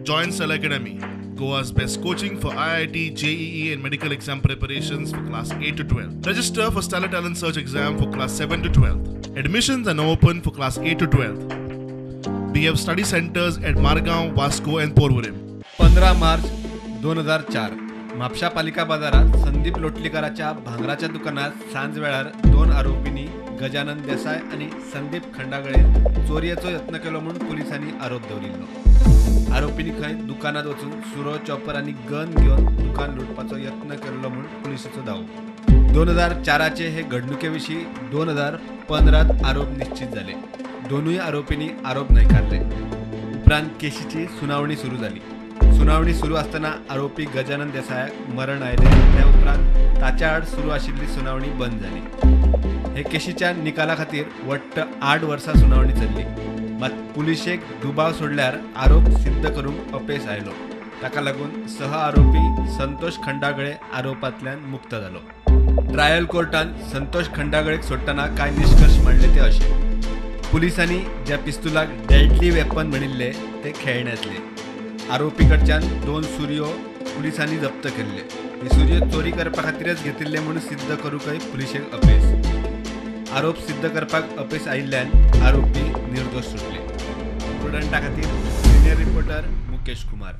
Join Cell Academy, Goa's best coaching for IIT, JEE and medical exam preparations for class 8 to 12. Register for Stellar Talent Search exam for class 7 to 12. Admissions are now open for class 8 to 12. We have study centers at Margaon, Vasco and Porvorim. 15 March 2004 Mapusa पालिका बाजारात संदीप लोटलीकराच्या भांगराच्या दुकानात सांज वेळार 2 आरोपींनी गजानन देसाय आणि संदीप खंडागळे चोरयेचो यत्न केलो म्हणून पोलिसांनी आरोप दवरिल्लो। आरोपींनी खंय दुकानात वचून सुरो चॉपर आणि गन घेऊन दुकान लुटपाचो यत्न केल्लो म्हणून पोलिसांचो दावो। 2004 चे हे घडणुकेविषयी 2015 आरोप निश्चित झाले। दोनूय आरोपींनी आरोप न्हयकारले। उपरांत केशीची सुनावणी सुरू झाली। सुनावणी सुरू असताना आरोपी गजानन देसायाक मरण आयले। त्या उपरांत ताच्या आड सुरू आशिल्ली सुनावणी बंद झाली। हे केशीच्या निकाला खातीर वट्ट 8 वर्सां सुनावणी चल्ली। मात पुलिशेक दुबाव सोडल्यार आरोप सिद्ध करूंक अपेस आयलो। ताका लागून सह आरोपी संतोष खंडागळे आरोपांतल्यान मुक्त जालो। ट्रायल कोर्टान संतोष खंडागळेक सोडटना काय निष्कर्ष मांडले ते अशे। पुलिसांनी ज्या पिस्तुलाक डेडली वेपन म्हणिल्ले ते खेळण्यातले। आरोपी कडच्यान 2 सुरयो पुलिसांनी जप्त केल्ले। हे सुरयो चोरी करपा खातीरच घेतिल्ले म्हणून सिद्ध करूंकय पुलिशेक अपेस। आरोप सिद्ध करपाक अपेस आयिल्ल्यान आरोपी निर्दोष सुटले। स्टुडंटा खातीर सिनियर रिपोर्टर मुकेश कुमार।